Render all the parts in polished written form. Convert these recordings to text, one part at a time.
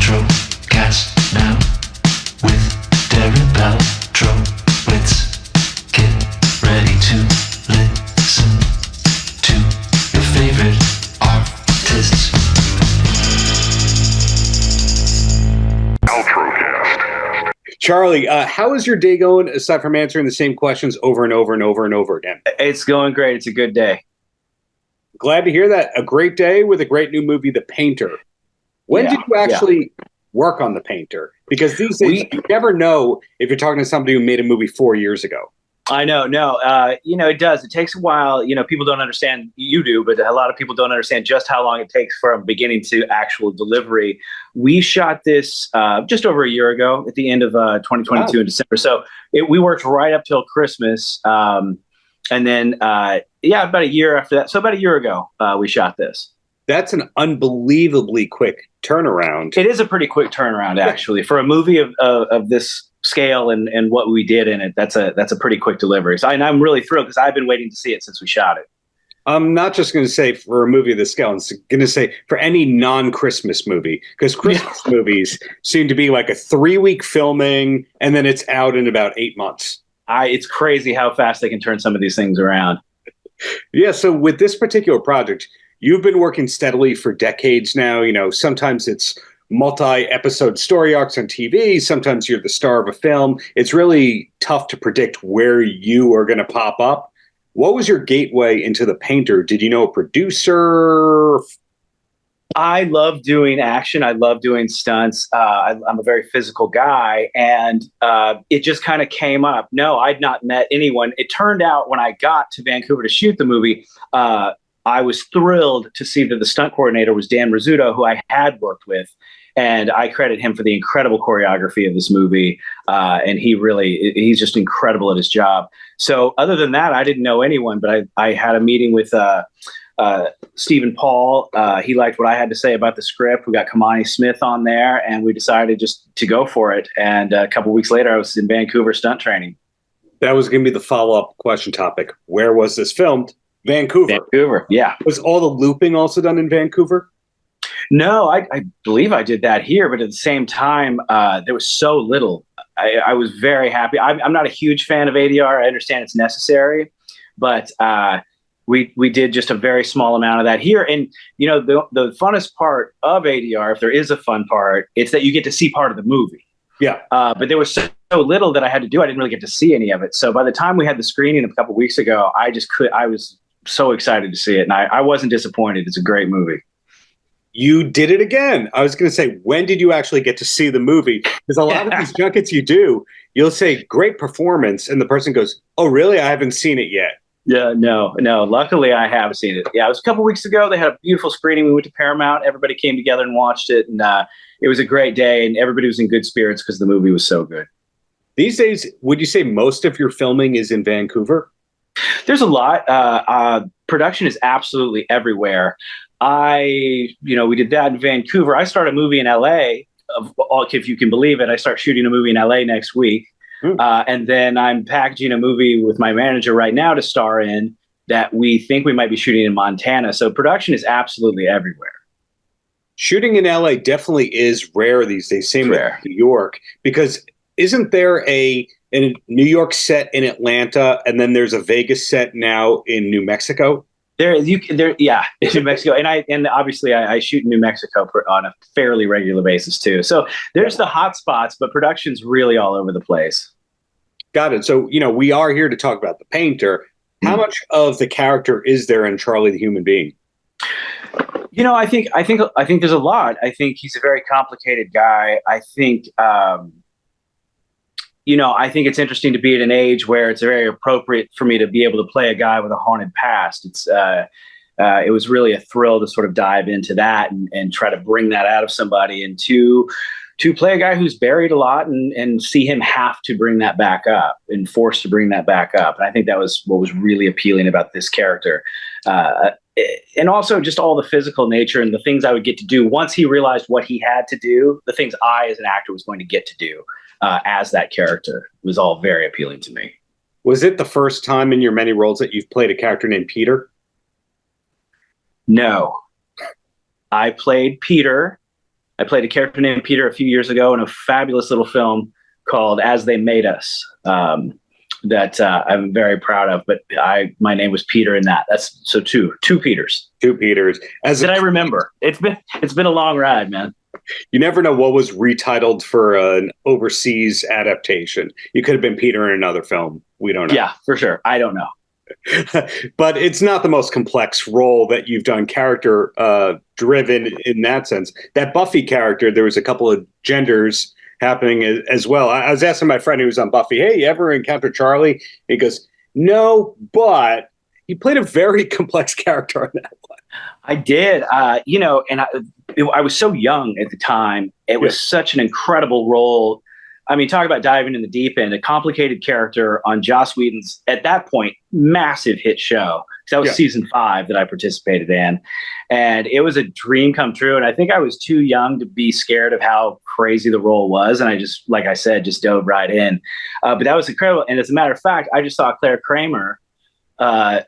Paltrocast now with Darren Paltrowitz. Get ready to listen to your favorite artists. Paltrocast. Charlie, how is your day going aside from answering the same questions over and over and over and over again? It's going great. It's a good day. Glad to hear that. A great day with a great new movie, The Painter. When did you actually work on The Painter? Because these days, you never know if you're talking to somebody who made a movie 4 years ago. I know. No, it does. It takes a while. People don't understand. You do, but a lot of people don't understand just how long it takes from beginning to actual delivery. We shot this just over a year ago at the end of 2022 in December. So we worked right up till Christmas. And then, about a year after that. So about a year ago, we shot this. That's an unbelievably quick turnaround. It is a pretty quick turnaround, actually, for a movie of this scale and what we did in it. That's a pretty quick delivery. So I'm really thrilled because I've been waiting to see it since we shot it. I'm not just going to say for a movie of this scale. I'm going to say for any non-Christmas movie, because Christmas movies seem to be like a 3-week filming and then it's out in about 8 months. It's crazy how fast they can turn some of these things around. Yeah. So with this particular project, you've been working steadily for decades now. Sometimes it's multi-episode story arcs on TV. Sometimes you're the star of a film. It's really tough to predict where you are going to pop up. What was your gateway into The Painter? Did you know a producer? I love doing action. I love doing stunts. I'm a very physical guy, and it just kind of came up. No, I'd not met anyone. It turned out when I got to Vancouver to shoot the movie, I was thrilled to see that the stunt coordinator was Dan Rizzuto, who I had worked with. And I credit him for the incredible choreography of this movie. And he's just incredible at his job. So other than that, I didn't know anyone, but I had a meeting with Stephen Paul. He liked what I had to say about the script. We got Kamani Smith on there, and we decided just to go for it. And a couple weeks later, I was in Vancouver stunt training. That was going to be the follow-up question topic. Where was this filmed? Vancouver, yeah. Was all the looping also done in Vancouver? No, I believe I did that here, but at the same time, there was so little. I was very happy. I'm not a huge fan of ADR. I understand it's necessary, but we did just a very small amount of that here. And, the funnest part of ADR, if there is a fun part, it's that you get to see part of the movie. Yeah. But there was so little that I had to do. I didn't really get to see any of it. So by the time we had the screening a couple weeks ago, I was so excited to see it. And I wasn't disappointed. It's a great movie. You did it again. I was going to say, when did you actually get to see the movie? Because a lot of these junkets you'll say, great performance. And the person goes, oh, really? I haven't seen it yet. Yeah, no. Luckily, I have seen it. Yeah, it was a couple weeks ago. They had a beautiful screening. We went to Paramount. Everybody came together and watched it. And it was a great day. And everybody was in good spirits because the movie was so good. These days, would you say most of your filming is in Vancouver? There's a lot. Production is absolutely everywhere. We did that in Vancouver. I start a movie in LA. If you can believe it, I start shooting a movie in LA next week. And then I'm packaging a movie with my manager right now to star in that we think we might be shooting in Montana. So production is absolutely everywhere. Shooting in LA definitely is rare these days. Same with New York, because isn't there a New York set in Atlanta, and then there's a Vegas set now in New Mexico? In New Mexico, and obviously I shoot in New Mexico on a fairly regular basis too. So there's the hot spots, but production's really all over the place. Got it. So we are here to talk about The Painter. How much of the character is there in Charlie the Human Being? I think there's a lot. I think he's a very complicated guy. I think I think it's interesting to be at an age where it's very appropriate for me to be able to play a guy with a haunted past. It was really a thrill to sort of dive into that and try to bring that out of somebody, and to play a guy who's buried a lot and see him have to bring that back up and forced to bring that back up. And I think that was what was really appealing about this character. And also just all the physical nature and the things I would get to do once he realized what he had to do, the things I as an actor was going to get to do. As that character was all very appealing to me. Was it the first time in your many roles that you've played a character named Peter? No. I played Peter I played a character named Peter a few years ago in a fabulous little film called As They Made Us, that I'm very proud of. But my name was Peter in that. That's so two Peters. Two Peters. Did I remember? It's been a long ride, man. You never know what was retitled for an overseas adaptation. You could have been Peter in another film. We don't know. Yeah, for sure. I don't know. But it's not the most complex role that you've done, character driven in that sense. That Buffy character, there was a couple of genders happening as well. I was asking my friend who was on Buffy, hey, you ever encounter Charlie? He goes, no, but he played a very complex character on that one. I did, and I was so young at the time. It was such an incredible role. I mean, talk about diving in the deep end, a complicated character on Joss Whedon's, at that point, massive hit show. That was season 5 that I participated in. And it was a dream come true. And I think I was too young to be scared of how crazy the role was. And I just, like I said, just dove right in. But that was incredible. And as a matter of fact, I just saw Claire Kramer a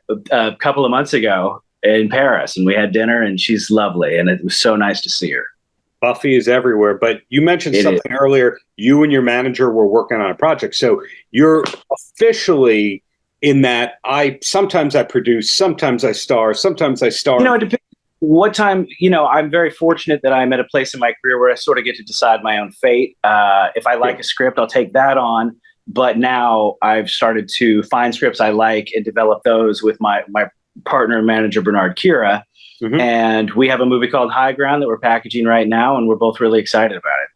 couple of months ago in Paris. And we had dinner, and she's lovely. And it was so nice to see her. Buffy is everywhere, but you mentioned something earlier. You and your manager were working on a project. So you're officially in that sometimes I produce, sometimes I star, sometimes I star. It depends what time, I'm very fortunate that I'm at a place in my career where I sort of get to decide my own fate. If I like a script, I'll take that on. But now I've started to find scripts I like and develop those with my partner and manager, Bernard Kira. Mm-hmm. And we have a movie called High Ground that we're packaging right now, and we're both really excited about it,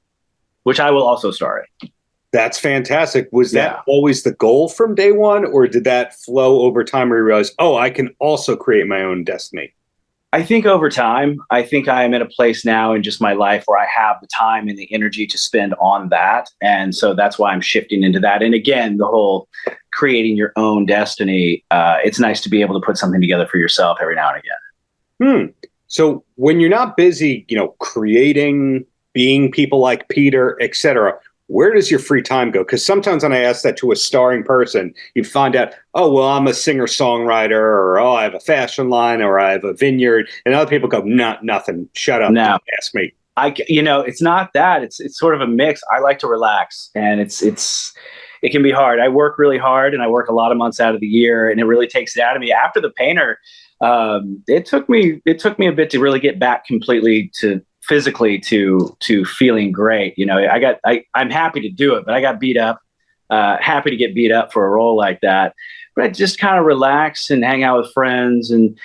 which I will also star in. That's fantastic. Was that always the goal from day one, or did that flow over time where you realized, I can also create my own destiny? I think over time. I think I am at a place now in just my life where I have the time and the energy to spend on that. And so that's why I'm shifting into that. And again, the whole creating your own destiny, it's nice to be able to put something together for yourself every now and again. So when you're not busy, creating, being people like Peter, etc., where does your free time go? Because sometimes when I ask that to a starring person, you find out, I'm a singer-songwriter, or I have a fashion line, or I have a vineyard, and other people go, nothing. Shut up. No. Don't ask me. It's not that. It's sort of a mix. I like to relax, and it can be hard. I work really hard, and I work a lot of months out of the year, and it really takes it out of me. After The Painter, it took me a bit to really get back completely to physically to feeling great. I'm happy to do it, but I got beat up, happy to get beat up for a role like that. But I just kind of relax and hang out with friends and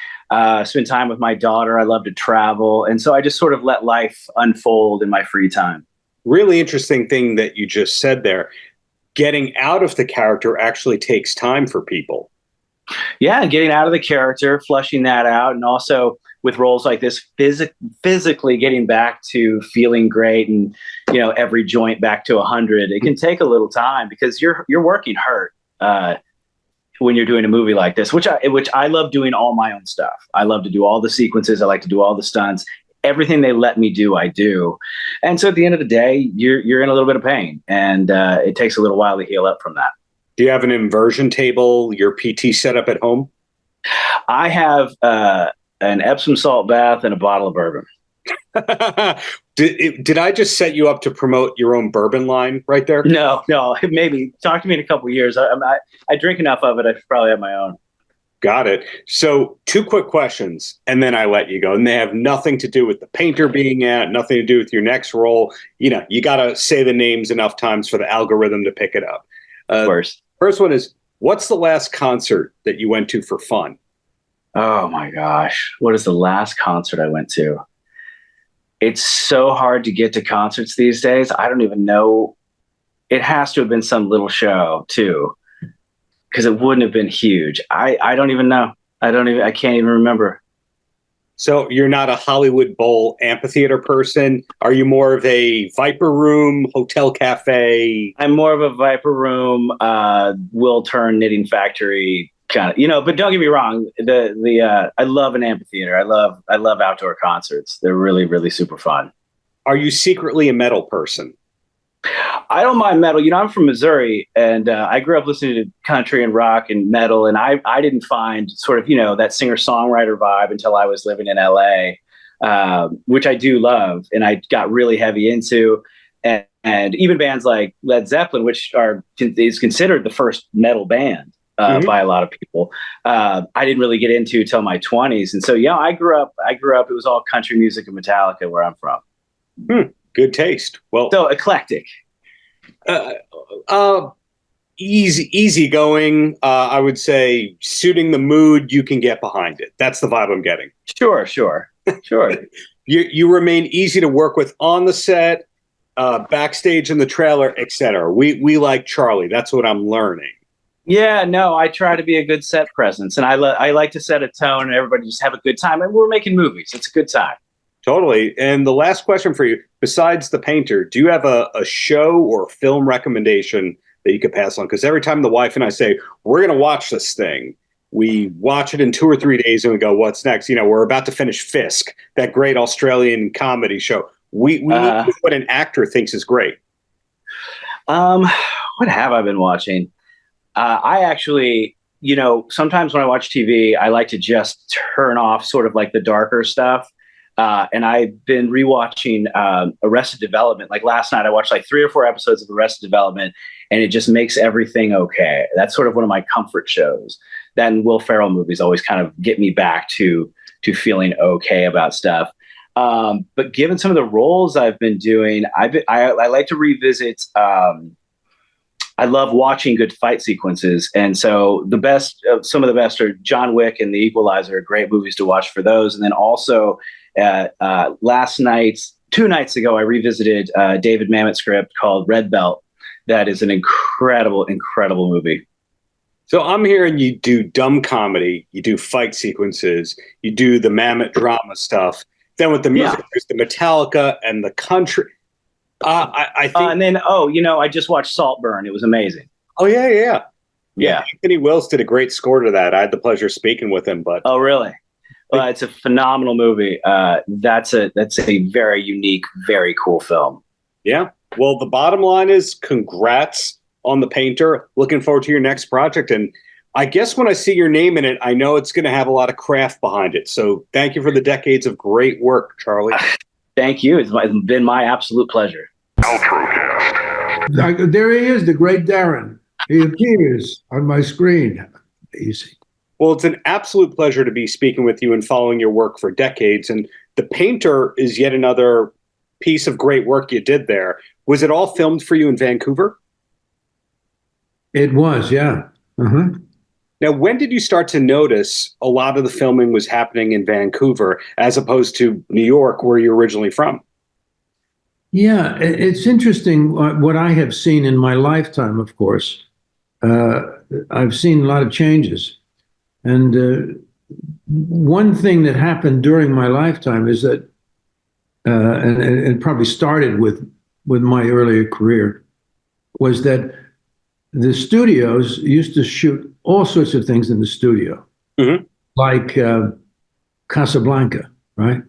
spend time with my daughter. I love to travel. And so I just sort of let life unfold in my free time. Really interesting thing that you just said there. Getting out of the character actually takes time for people. Yeah, getting out of the character, flushing that out, and also with roles like this, physically getting back to feeling great and every joint back to 100. It can take a little time because you're working hurt when you're doing a movie like this, which I love doing all my own stuff. I love to do all the sequences. I like to do all the stunts. Everything they let me do, I do. And so at the end of the day, you're in a little bit of pain, and it takes a little while to heal up from that. Do you have an inversion table, your PT set up at home? I have an Epsom salt bath and a bottle of bourbon. Did I just set you up to promote your own bourbon line right there? No, maybe. Talk to me in a couple of years. I drink enough of it, I should probably have my own. Got it. So 2 quick questions, and then I let you go. And they have nothing to do with The Painter being out, nothing to do with your next role. You got to say the names enough times for the algorithm to pick it up. Of course. First one is, what's the last concert that you went to for fun? Oh my gosh. What is the last concert I went to? It's so hard to get to concerts these days. I don't even know. It has to have been some little show too, because it wouldn't have been huge. I don't even know. I can't even remember. So you're not a Hollywood Bowl amphitheater person. Are you more of a Viper Room, hotel cafe? I'm more of a Viper Room, Will Turn Knitting Factory kind of, but don't get me wrong. I love an amphitheater. I love outdoor concerts. They're really, really super fun. Are you secretly a metal person? I don't mind metal. I'm from Missouri, and I grew up listening to country and rock and metal, and I didn't find sort of, that singer-songwriter vibe until I was living in LA. which I do love, and I got really heavy into. And even bands like Led Zeppelin, which is considered the first metal band by a lot of people, I didn't really get into till my 20s. And so, yeah, I grew up. It was all country music and Metallica where I'm from. Good taste. Well, so eclectic. Easy going. I would say suiting the mood. You can get behind it. That's the vibe I'm getting. Sure. You remain easy to work with on the set. Backstage in the trailer, etc. We like Charlie. That's what I'm learning. Yeah, no, I try to be a good set presence, and I like to set a tone, and everybody just have a good time. And we're making movies; it's a good time. Totally. And the last question for you: besides The Painter, do you have a show or film recommendation that you could pass on? Because every time the wife and I say we're going to watch this thing, we watch it in 2 or 3 days, and we go, "What's next?" We're about to finish Fisk, that great Australian comedy show. We need what an actor thinks is great. What have I been watching? I actually, sometimes when I watch TV, I like to just turn off sort of like the darker stuff. And I've been rewatching Arrested Development. Like last night, I watched like 3 or 4 episodes of Arrested Development, and it just makes everything okay. That's sort of one of my comfort shows. That and Will Ferrell movies always kind of get me back to feeling okay about stuff. But given some of the roles I've been doing, I like to revisit. I love watching good fight sequences, and so some of the best are John Wick and The Equalizer are great movies to watch for those. And then also, 2 nights ago, I revisited David Mamet's script called Red Belt. That is an incredible movie. So I'm hearing you do dumb comedy, you do fight sequences, you do the Mamet drama stuff. Then with the music, there's the Metallica and the country. I think, and then I just watched Saltburn. It was amazing. Oh yeah. Yeah. Anthony Wills did a great score to that. I had the pleasure of speaking with him. But oh really? It's a phenomenal movie. That's a very unique, very cool film. Yeah. Well, the bottom line is congrats on The Painter. Looking forward to your next project. And I guess when I see your name in it, I know it's going to have a lot of craft behind it. So thank you for the decades of great work, Charlie. Thank you. It's been my absolute pleasure. Paltrocast. There he is, the great Darren. He appears on my screen. Easy. Well, it's an absolute pleasure to be speaking with you and following your work for decades. And The Painter is yet another piece of great work you did there. Was it all filmed for you in Vancouver? It was, yeah. Uh-huh. Now, when did you start to notice a lot of the filming was happening in Vancouver as opposed to New York, where you're originally from? Yeah, it's interesting what I have seen in my lifetime, of course. I've seen a lot of changes. And one thing that happened during my lifetime is that, and it probably started with my earlier career, was that the studios used to shoot all sorts of things in the studio, like Casablanca, right?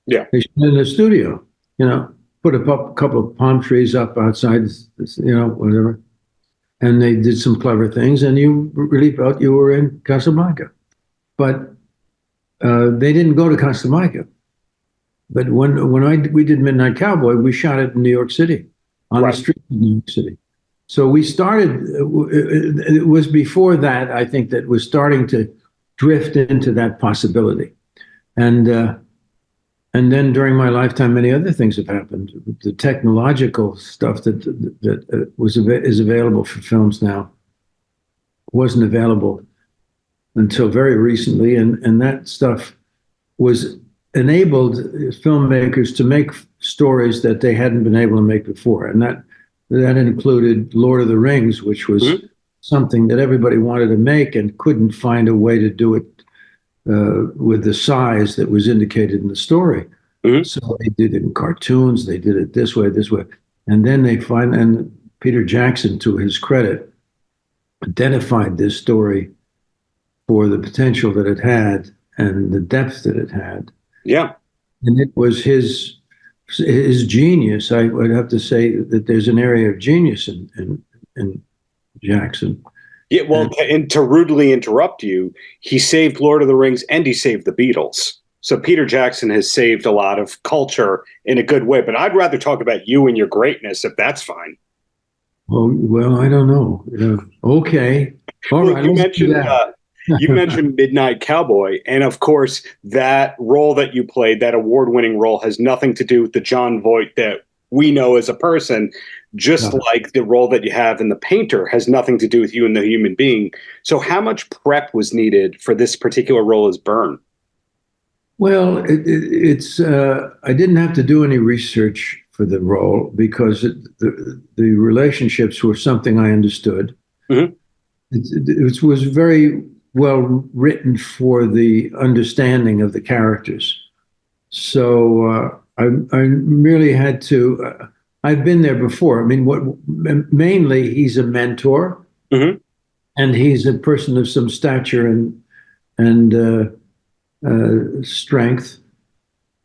Yeah. They shot in the studio, put a couple of palm trees up outside, whatever. And they did some clever things, and you really felt you were in Casablanca. But they didn't go to Casablanca. But when we did Midnight Cowboy, we shot it in New York City, on the street of New York City. So we started, it was before that, I think, that was starting to drift into that possibility. And then during my lifetime, many other things have happened. The technological stuff that is available for films now wasn't available until very recently. And that stuff was enabled filmmakers to make stories that they hadn't been able to make before. And that included Lord of the Rings, which was something that everybody wanted to make and couldn't find a way to do it with the size that was indicated in the story. So they did it in cartoons, they did it this way. And then and Peter Jackson, to his credit, identified this story for the potential that it had and the depth that it had. Yeah. And it was his genius. I would have to say that there's an area of genius in Jackson. Yeah, well, and to rudely interrupt you, he saved Lord of the Rings and he saved the Beatles. So Peter Jackson has saved a lot of culture in a good way, but I'd rather talk about you and your greatness, if that's fine. Oh, well, I don't know. Okay. All Well, right. you Let's do mentioned that. you mentioned Midnight Cowboy, and of course, that role that you played, that award-winning role, has nothing to do with the Jon Voight that we know as a person. Just No. like the role that you have in The Painter has nothing to do with you and the human being. So, how much prep was needed for this particular role as Byrne? Well, it's I didn't have to do any research for the role because the relationships were something I understood. Mhm. It was very well written for the understanding of the characters. So I really had to. I've been there before. I mean, what mainly he's a mentor, Mhm. and he's a person of some stature and strength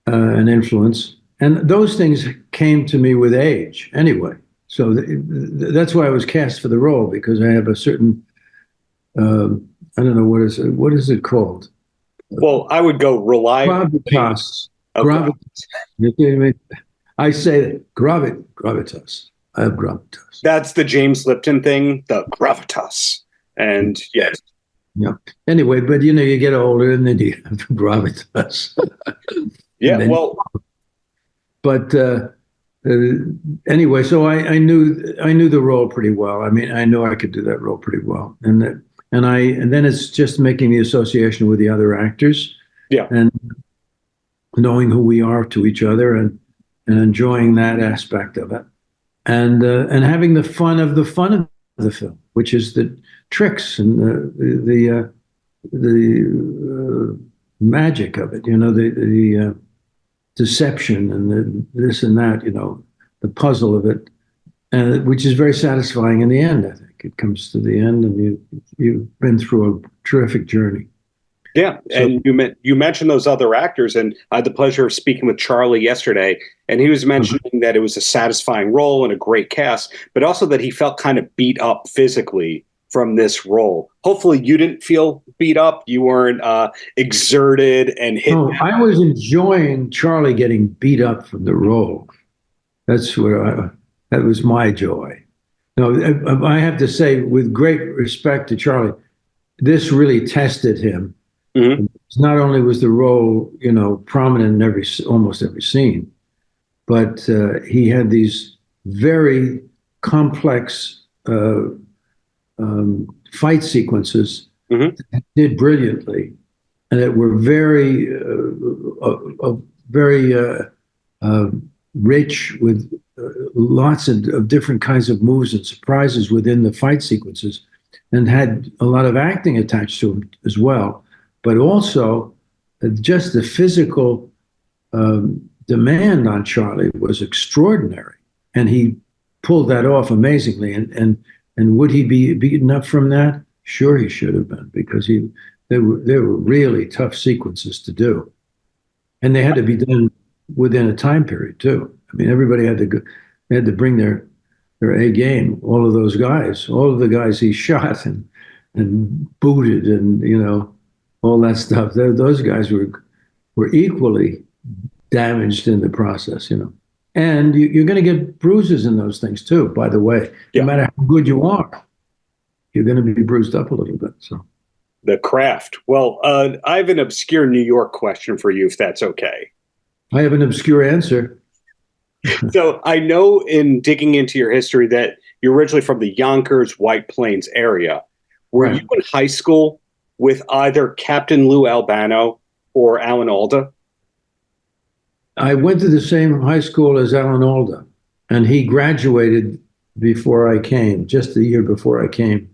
and influence, and those things came to me with age anyway. So that's why I was cast for the role, because I have a certain I don't know what is it called? Well, I would go reliable. Gravitas. Oh, Gravitas. I say gravitas. I have gravitas. That's the James Lipton thing, the gravitas. And yes. Yeah. Anyway, but you get older and then you have gravitas. Yeah. Then, Well, but anyway, so I knew the role pretty well. I mean, I know I could do that role pretty well, and then it's just making the association with the other actors, yeah. and knowing who we are to each other, and enjoying that aspect of it, and having the fun of the film, which is the tricks and the magic of it. The deception and this and that. The puzzle of it, which is very satisfying in the end. I think it comes to the end, and you've been through a terrific journey. Yeah, So, and you mentioned those other actors, and I had the pleasure of speaking with Charlie yesterday, and he was mentioning that it was a satisfying role and a great cast, but also that he felt kind of beat up physically from this role. Hopefully, you didn't feel beat up. You weren't exerted and hit. no, I was enjoying Charlie getting beat up from the role. That's that was my joy. No, I have to say, with great respect to Charlie, this really tested him. Mhm. Not only was the role, prominent in almost every scene, but he had these very complex fight sequences Mhm. that he did brilliantly, and that were very, very rich with lots of different kinds of moves and surprises within the fight sequences, and had a lot of acting attached to them as well. But also, just the physical demand on Charlie was extraordinary, and he pulled that off amazingly. And would he be beaten up from that? Sure, he should have been, because they were really tough sequences to do, and they had to be done within a time period too. I mean, everybody had to bring their A game. All of those guys, all of the guys he shot and booted, and all that stuff. Those guys were equally damaged in the process, And you're going to get bruises in those things too, by the way. Yeah. No matter how good you are, you're going to be bruised up a little bit. So The craft. Well, I have an obscure New York question for you, if that's okay. I have an obscure answer. So I know, in digging into your history, that you're originally from the Yonkers, White Plains area. Were Right. you in high school with either Captain Lou Albano or Alan Alda? I went to the same high school as Alan Alda, and he graduated before I came, just the year before I came.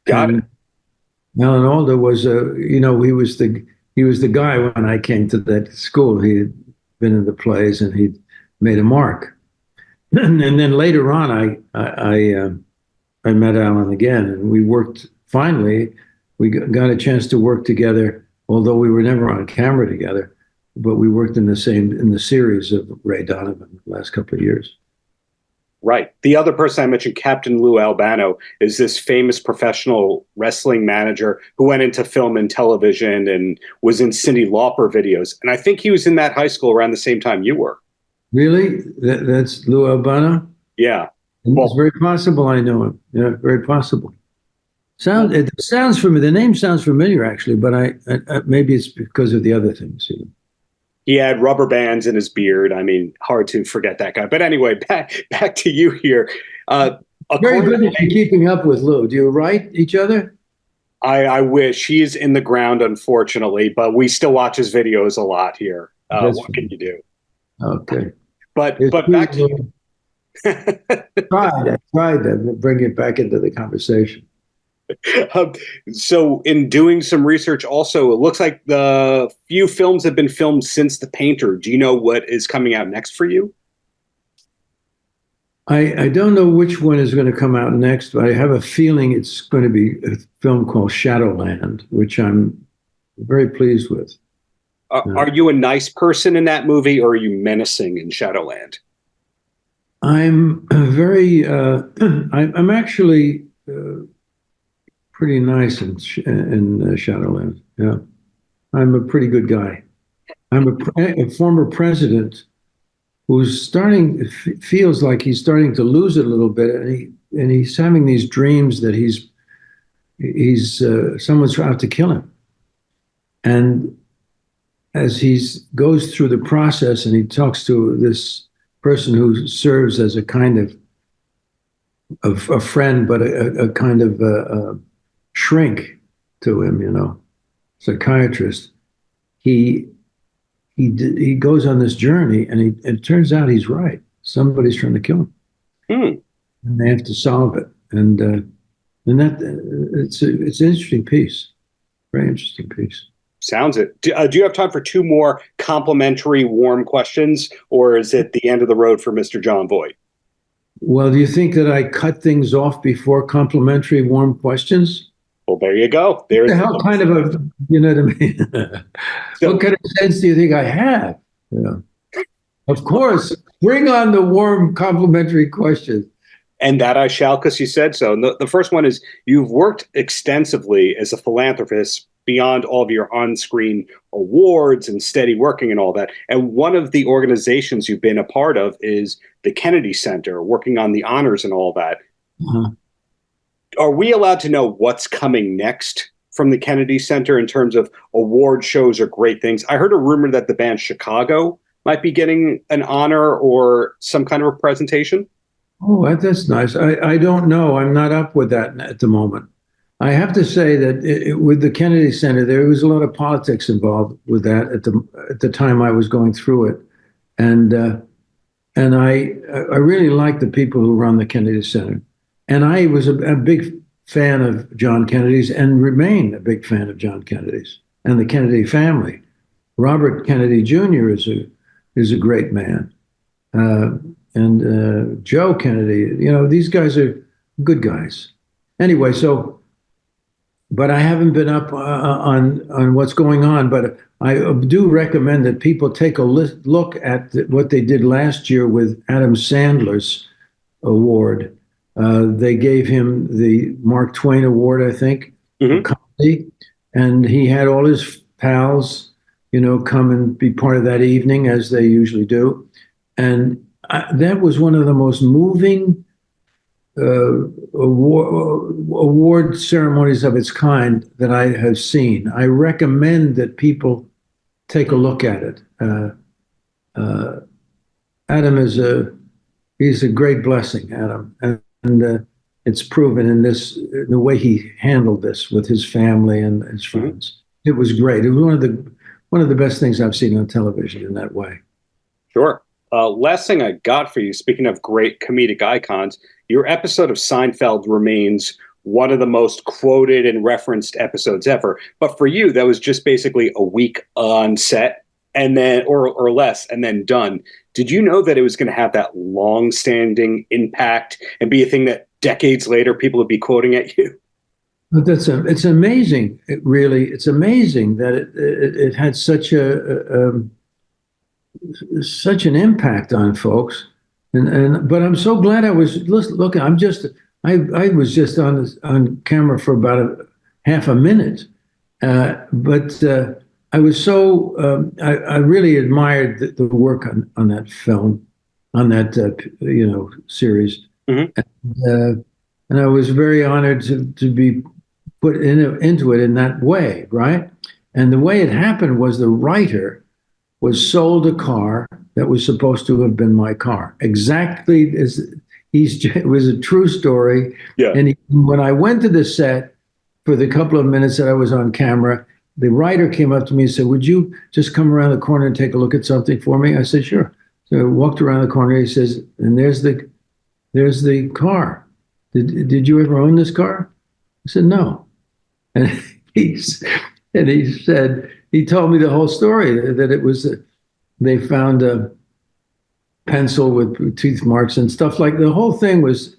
Got it. Alan Alda was he was the guy when I came to that school. He had been in the plays and he'd made a mark. And then later on, I met Alan again, and we worked. Finally, we got a chance to work together, although we were never on camera together. But we worked in the series of Ray Donovan the last couple of years. Right. The other person I mentioned, Captain Lou Albano, is this famous professional wrestling manager who went into film and television and was in Cyndi Lauper videos. And I think he was in that high school around the same time you were. Really? That's Lou Albano? Yeah. It's very possible I know him. Yeah, very possible. It sounds familiar. The name sounds familiar, actually, but I maybe it's because of the other things. You know. He had rubber bands in his beard. I mean, hard to forget that guy. But anyway, back to you here. Very good that you're keeping up with Lou. Do you write each other? I wish. He is in the ground, unfortunately, but we still watch his videos a lot here. What can you do? Okay. But back to you. I tried to bring it back into the conversation. So in doing some research also, it looks like the few films have been filmed since The Painter. Do you know what is coming out next for you? I don't know which one is going to come out next, but I have a feeling it's going to be a film called Shadowland, which I'm very pleased with. Are you a nice person in that movie, or are you menacing in Shadowland? I'm very, I'm actually pretty nice in Shadowland. Yeah, I'm a pretty good guy. I'm a former president who's feels like he's starting to lose it a little bit, and he's having these dreams that he's someone's out to kill him. And as he goes through the process and he talks to this person who serves as a kind of a friend, but a kind of a shrink to him, you know, psychiatrist, he goes on this journey, and it turns out he's right. Somebody's trying to kill him, and they have to solve it. And that it's an interesting piece, very interesting piece. Sounds it. Do you have time for two more complimentary, warm questions, or is it the end of the road for Mr. Jon Voight? Well, do you think that I cut things off before complimentary, warm questions? Well, there you go. There's what the hell kind of a, you know what I mean? What kind of sense do you think I have? Yeah. Of course, bring on the warm complimentary questions. And that I shall, because you said so. And the first one is, you've worked extensively as a philanthropist beyond all of your on-screen awards and steady working and all that. And one of the organizations you've been a part of is the Kennedy Center, working on the honors and all that. Uh-huh. Are we allowed to know what's coming next from the Kennedy Center in terms of award shows or great things? I heard a rumor that the band Chicago might be getting an honor or some kind of a presentation. Oh, that's nice. I don't know. I'm not up with that at the moment. I have to say that with the Kennedy Center, there was a lot of politics involved with that at the time I was going through it, and I really like the people who run the Kennedy Center, and I was a big fan of John Kennedy's and remain a big fan of John Kennedy's and the Kennedy family. Robert Kennedy Jr. is a great man, and Joe Kennedy. You know, these guys are good guys. Anyway, so. But I haven't been up on what's going on. But I do recommend that people take a look at what they did last year with Adam Sandler's award. They gave him the Mark Twain Award, I think, for comedy, and he had all his pals, you know, come and be part of that evening, as they usually do. And that was one of the most moving award ceremonies of its kind that I have seen. I recommend that people take a look at it. Adam he's a great blessing, Adam, and it's proven in the way he handled this with his family and his friends. It was great. It was one of the best things I've seen on television in that way. Sure. Last thing I got for you, speaking of great comedic icons, your episode of Seinfeld remains one of the most quoted and referenced episodes ever. But for you, that was just basically a week on set and then, or less, and then done. Did you know that it was going to have that long-standing impact and be a thing that decades later people would be quoting at you? But it's amazing. It's amazing that it had such an impact on folks. But I'm so glad I was look. I was just on camera for about half a minute, but I was so I really admired the work on that film, on that series, and I was very honored to be put into it in that way, right? And the way it happened was the writer was sold a car that was supposed to have been my car. Exactly as it was a true story. Yeah. And when I went to the set for the couple of minutes that I was on camera, the writer came up to me and said, "Would you just come around the corner and take a look at something for me?" I said, "Sure." So I walked around the corner. He says, "And there's the car. Did you ever own this car?" I said, "No." And he said, he told me the whole story, that it was, they found a pencil with tooth marks and stuff like the whole thing was,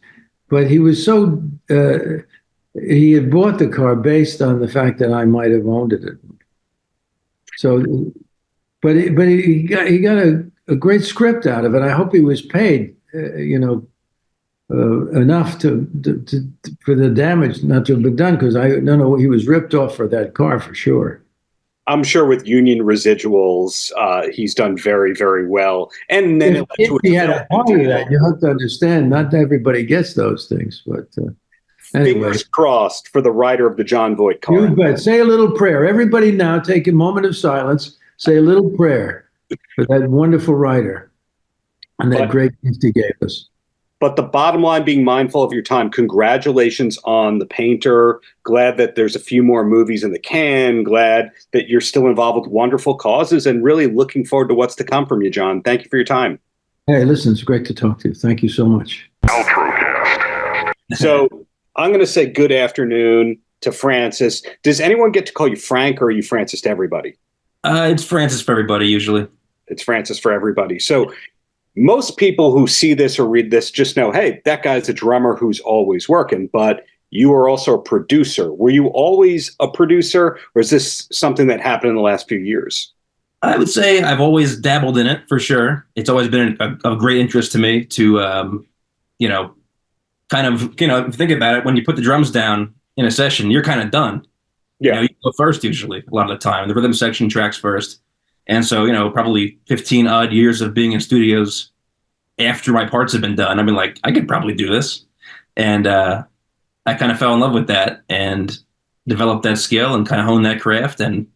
but he was so, he had bought the car based on the fact that I might have owned it. So, but he got a great script out of it. I hope he was paid, enough to for the damage not to have been done, because I don't know, he was ripped off for that car for sure. I'm sure with union residuals, he's done very, very well. And then if he had a part of that, you have to understand, not everybody gets those things. But anyway, fingers crossed for the writer of the Jon Voight car. You bet. Say a little prayer. Everybody now take a moment of silence. Say a little prayer for that wonderful writer and that great gift he gave us. But the bottom line, being mindful of your time, congratulations on The Painter. Glad that there's a few more movies in the can. Glad that you're still involved with wonderful causes, and really looking forward to what's to come from you, Jon. Thank you for your time. Hey, listen, it's great to talk to you. Thank you so much. Paltrocast. So I'm going to say good afternoon to Francis. Does anyone get to call you Frank, or are you Francis to everybody? It's Francis for everybody, usually. It's Francis for everybody. So most people who see this or read this just know, hey, that guy's a drummer who's always working, but you are also a producer. Were you always a producer, or is this something that happened in the last few years? I would say I've always dabbled in it, for sure. It's always been of great interest to me to, think about it. When you put the drums down in a session, you're kind of done. Yeah. You go first usually, a lot of the time. The rhythm section tracks first. And so, probably 15 odd years of being in studios after my parts have been done, I've been like, I could probably do this. And I kind of fell in love with that and developed that skill and kind of honed that craft. And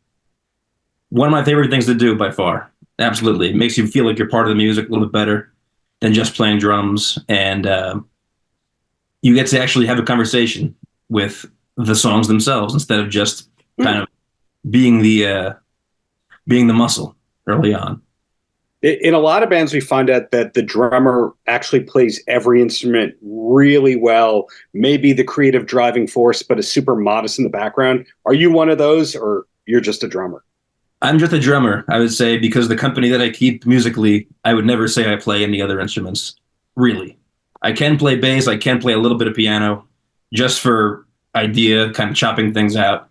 one of my favorite things to do by far. Absolutely. It makes you feel like you're part of the music a little bit better than just playing drums. And you get to actually have a conversation with the songs themselves instead of just kind of being the muscle early on. In a lot of bands, we find out that the drummer actually plays every instrument really well, maybe the creative driving force, but is super modest in the background. Are you one of those, or you're just a drummer? I'm just a drummer, I would say, because the company that I keep musically, I would never say I play any other instruments, really. I can play bass, I can play a little bit of piano, just for idea, kind of chopping things out.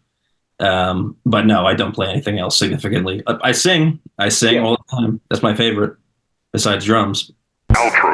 But no, I don't play anything else significantly. I sing all the time. That's my favorite, besides drums. Paltrocast.